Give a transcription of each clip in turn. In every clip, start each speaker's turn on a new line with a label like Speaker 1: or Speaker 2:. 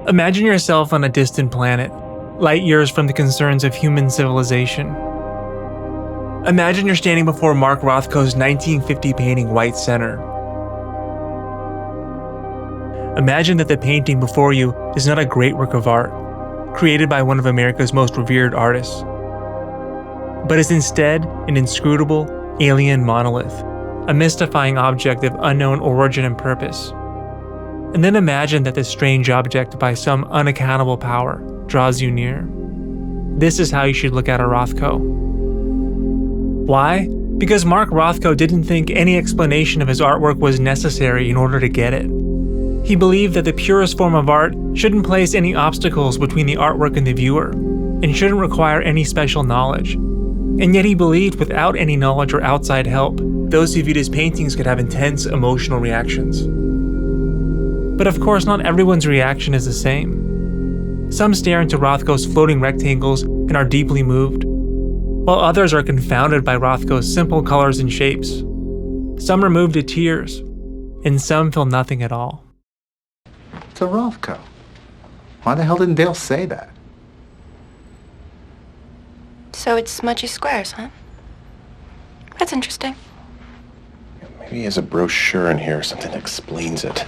Speaker 1: Imagine yourself on a distant planet, light years from the concerns of human civilization. Imagine you're standing before Mark Rothko's 1950 painting White Center. Imagine that the painting before you is not a great work of art, created by one of America's most revered artists, but is instead an inscrutable, alien monolith, a mystifying object of unknown origin and purpose. And then imagine that this strange object, by some unaccountable power, draws you near. This is how you should look at a Rothko. Why? Because Mark Rothko didn't think any explanation of his artwork was necessary in order to get it. He believed that the purest form of art shouldn't place any obstacles between the artwork and the viewer, and shouldn't require any special knowledge. And yet he believed without any knowledge or outside help, those who viewed his paintings could have intense emotional reactions. But of course, not everyone's reaction is the same. Some stare into Rothko's floating rectangles and are deeply moved, while others are confounded by Rothko's simple colors and shapes. Some are moved to tears, and some feel nothing at all.
Speaker 2: It's a Rothko. Why the hell didn't Dale say that?
Speaker 3: So it's smudgy squares, huh? That's interesting.
Speaker 4: Maybe he has a brochure in here or something that explains it.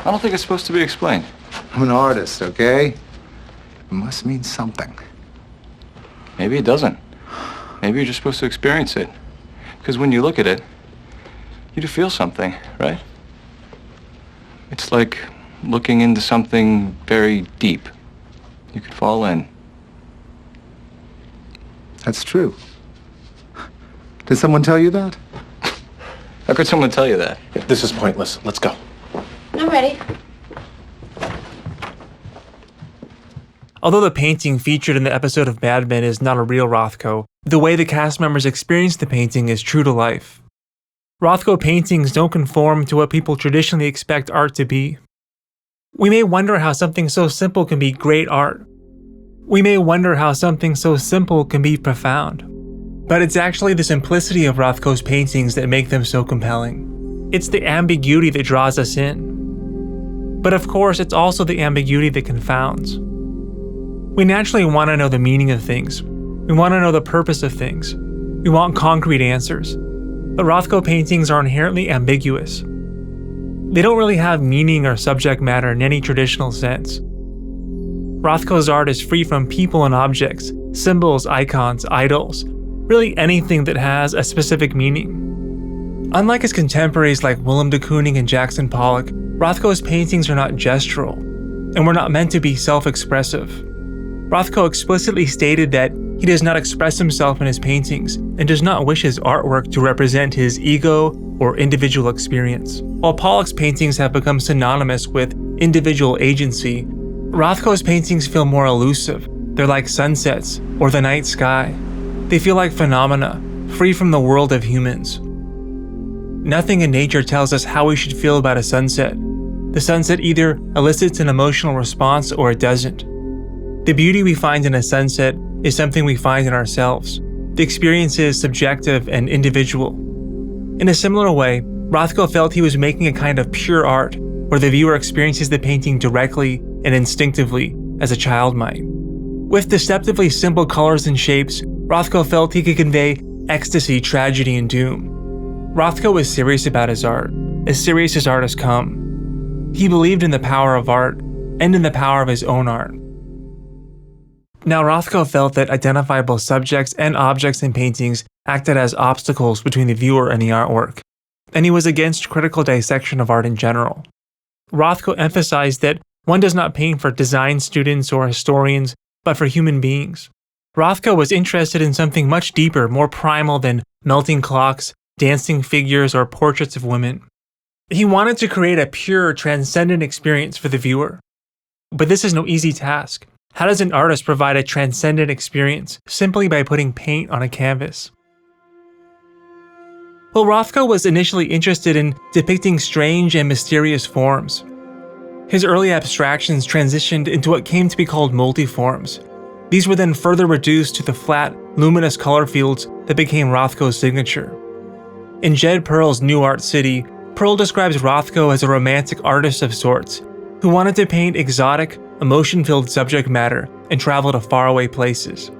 Speaker 5: I don't think it's supposed to be explained.
Speaker 2: I'm an artist, okay? It must mean something.
Speaker 5: Maybe it doesn't. Maybe you're just supposed to experience it. Because when you look at it, you do feel something, right? It's like looking into something very deep. You could fall in.
Speaker 2: That's true. Did someone tell you that?
Speaker 5: How could someone tell you that?
Speaker 4: Yeah, this is pointless. Let's go.
Speaker 3: I'm ready.
Speaker 1: Although the painting featured in the episode of Mad Men is not a real Rothko, the way the cast members experience the painting is true to life. Rothko paintings don't conform to what people traditionally expect art to be. We may wonder how something so simple can be great art. We may wonder how something so simple can be profound. But it's actually the simplicity of Rothko's paintings that make them so compelling. It's the ambiguity that draws us in. But of course, it's also the ambiguity that confounds. We naturally want to know the meaning of things. We want to know the purpose of things. We want concrete answers. But Rothko paintings are inherently ambiguous. They don't really have meaning or subject matter in any traditional sense. Rothko's art is free from people and objects, symbols, icons, idols, really anything that has a specific meaning. Unlike his contemporaries like Willem de Kooning and Jackson Pollock, Rothko's paintings are not gestural, and were not meant to be self-expressive. Rothko explicitly stated that he does not express himself in his paintings and does not wish his artwork to represent his ego or individual experience. While Pollock's paintings have become synonymous with individual agency, Rothko's paintings feel more elusive. They're like sunsets or the night sky. They feel like phenomena, free from the world of humans. Nothing in nature tells us how we should feel about a sunset. The sunset either elicits an emotional response or it doesn't. The beauty we find in a sunset is something we find in ourselves. The experience is subjective and individual. In a similar way, Rothko felt he was making a kind of pure art, where the viewer experiences the painting directly and instinctively, as a child might. With deceptively simple colors and shapes, Rothko felt he could convey ecstasy, tragedy, and doom. Rothko was serious about his art, as serious as artists come. He believed in the power of art, and in the power of his own art. Now, Rothko felt that identifiable subjects and objects in paintings acted as obstacles between the viewer and the artwork, and he was against critical dissection of art in general. Rothko emphasized that one does not paint for design students or historians, but for human beings. Rothko was interested in something much deeper, more primal than melting clocks, dancing figures, or portraits of women. He wanted to create a pure, transcendent experience for the viewer. But this is no easy task. How does an artist provide a transcendent experience simply by putting paint on a canvas? Well, Rothko was initially interested in depicting strange and mysterious forms. His early abstractions transitioned into what came to be called multiforms. These were then further reduced to the flat, luminous color fields that became Rothko's signature. In Jed Perl's New Art City, Perl describes Rothko as a romantic artist of sorts. who wanted to paint exotic, emotion-filled subject matter and travel to faraway places.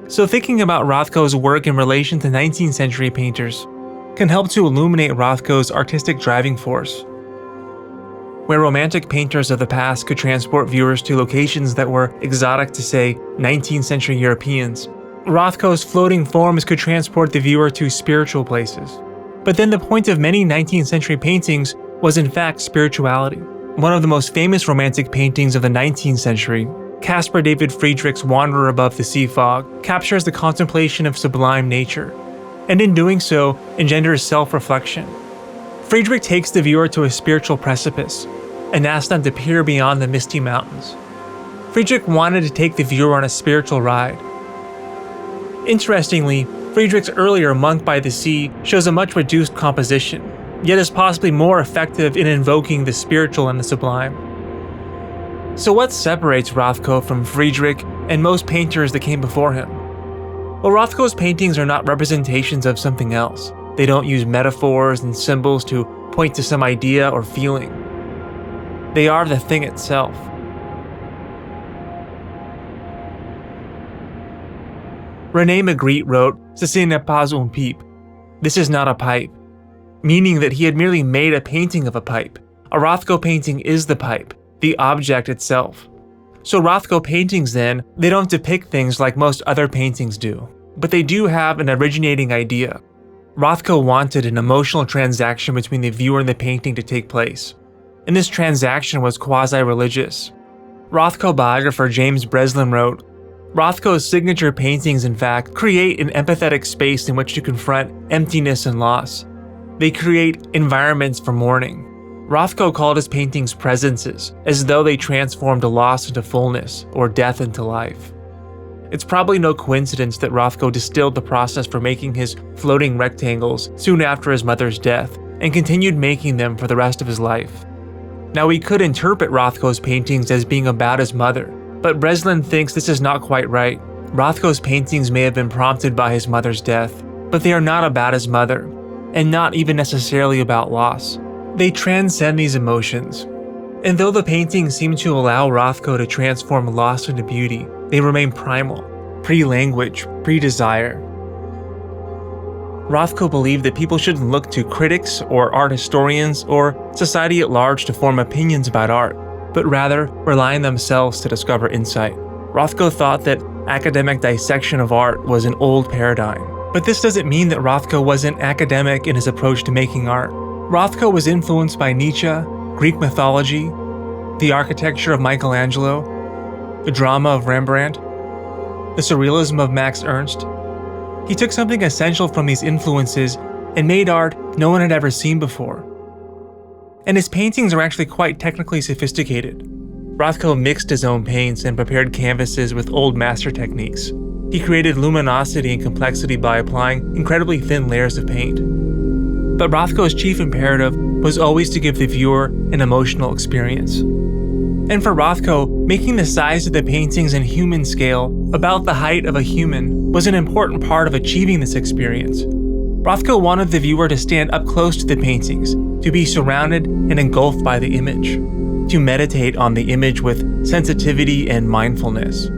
Speaker 1: So thinking about Rothko's work in relation to 19th century painters can help to illuminate Rothko's artistic driving force. Where romantic painters of the past could transport viewers to locations that were exotic to, say, 19th century Europeans, Rothko's floating forms could transport the viewer to spiritual places. But then the point of many 19th century paintings was in fact spirituality. One of the most famous romantic paintings of the 19th century, Caspar David Friedrich's Wanderer Above the Sea Fog, captures the contemplation of sublime nature, and in doing so, engenders self-reflection. Friedrich takes the viewer to a spiritual precipice, and asks them to peer beyond the misty mountains. Friedrich wanted to take the viewer on a spiritual ride. Interestingly, Friedrich's earlier Monk by the Sea shows a much reduced composition, yet is possibly more effective in invoking the spiritual and the sublime. So what separates Rothko from Friedrich and most painters that came before him? Well, Rothko's paintings are not representations of something else. They don't use metaphors and symbols to point to some idea or feeling. They are the thing itself. René Magritte wrote, "Ce n'est pas un pipe." This is not a pipe, meaning that he had merely made a painting of a pipe. A Rothko painting is the pipe, the object itself. So Rothko paintings then, they don't depict things like most other paintings do, but they do have an originating idea. Rothko wanted an emotional transaction between the viewer and the painting to take place, and this transaction was quasi-religious. Rothko biographer James Breslin wrote, "Rothko's signature paintings, in fact, create an empathetic space in which to confront emptiness and loss. They create environments for mourning." Rothko called his paintings presences, as though they transformed loss into fullness, or death into life. It's probably no coincidence that Rothko distilled the process for making his floating rectangles soon after his mother's death, and continued making them for the rest of his life. Now we could interpret Rothko's paintings as being about his mother, but Breslin thinks this is not quite right. Rothko's paintings may have been prompted by his mother's death, but they are not about his mother, and not even necessarily about loss. They transcend these emotions. And though the paintings seem to allow Rothko to transform loss into beauty, they remain primal, pre-language, pre-desire. Rothko believed that people shouldn't look to critics or art historians or society at large to form opinions about art, but rather rely on themselves to discover insight. Rothko thought that academic dissection of art was an old paradigm, but this doesn't mean that Rothko wasn't academic in his approach to making art. Rothko was influenced by Nietzsche, Greek mythology, the architecture of Michelangelo, the drama of Rembrandt, the surrealism of Max Ernst. He took something essential from these influences and made art no one had ever seen before. And his paintings are actually quite technically sophisticated. Rothko mixed his own paints and prepared canvases with old master techniques. He created luminosity and complexity by applying incredibly thin layers of paint. But Rothko's chief imperative was always to give the viewer an emotional experience. And for Rothko, making the size of the paintings in human scale, about the height of a human, was an important part of achieving this experience. Rothko wanted the viewer to stand up close to the paintings, to be surrounded and engulfed by the image, to meditate on the image with sensitivity and mindfulness.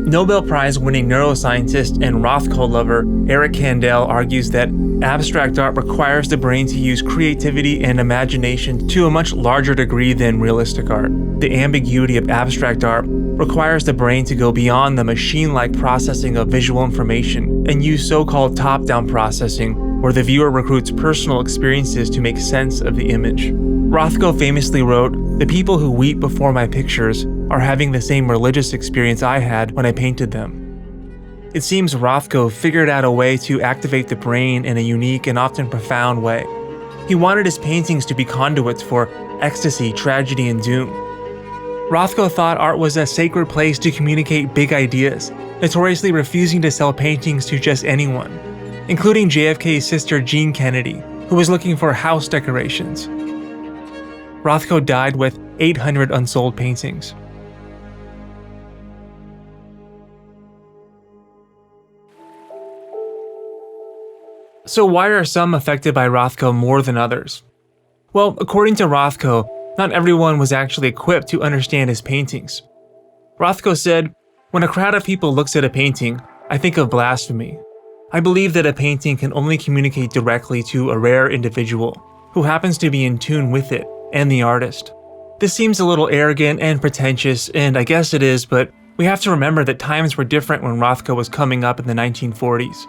Speaker 1: Nobel Prize-winning neuroscientist and Rothko lover Eric Kandel argues that abstract art requires the brain to use creativity and imagination to a much larger degree than realistic art. The ambiguity of abstract art requires the brain to go beyond the machine-like processing of visual information and use so-called top-down processing, where the viewer recruits personal experiences to make sense of the image. Rothko famously wrote, "The people who weep before my pictures are having the same religious experience I had when I painted them." It seems Rothko figured out a way to activate the brain in a unique and often profound way. He wanted his paintings to be conduits for ecstasy, tragedy, and doom. Rothko thought art was a sacred place to communicate big ideas, notoriously refusing to sell paintings to just anyone, including JFK's sister Jean Kennedy, who was looking for house decorations. Rothko died with 800 unsold paintings. So why are some affected by Rothko more than others? Well, according to Rothko, Not everyone was actually equipped to understand his paintings. Rothko said, "When a crowd of people looks at a painting, I think of blasphemy. I believe that a painting can only communicate directly to a rare individual who happens to be in tune with it and the artist." This seems a little arrogant and pretentious, and I guess it is, but we have to remember that times were different when Rothko was coming up in the 1940s.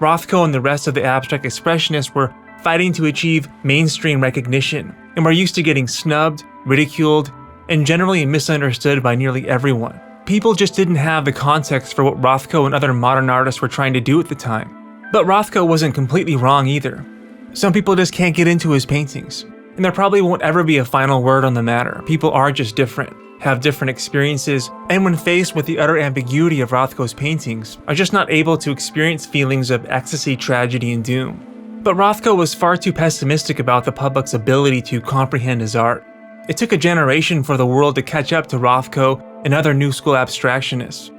Speaker 1: Rothko and the rest of the abstract expressionists were fighting to achieve mainstream recognition, and were used to getting snubbed, ridiculed, and generally misunderstood by nearly everyone. People just didn't have the context for what Rothko and other modern artists were trying to do at the time. But Rothko wasn't completely wrong either. Some people just can't get into his paintings, and there probably won't ever be a final word on the matter. People are just different, have different experiences, and when faced with the utter ambiguity of Rothko's paintings, are just not able to experience feelings of ecstasy, tragedy, and doom. But Rothko was far too pessimistic about the public's ability to comprehend his art. It took a generation for the world to catch up to Rothko and other new school abstractionists.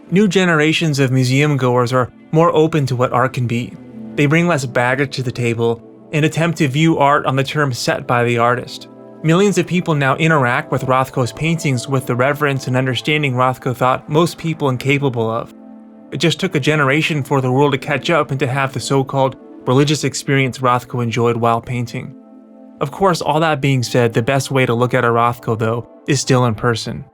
Speaker 1: New generations of museum goers are more open to what art can be. They bring less baggage to the table and attempt to view art on the terms set by the artist. Millions of people now interact with Rothko's paintings with the reverence and understanding Rothko thought most people incapable of. It just took a generation for the world to catch up and to have the so-called religious experience Rothko enjoyed while painting. Of course, all that being said, the best way to look at a Rothko, though, is still in person.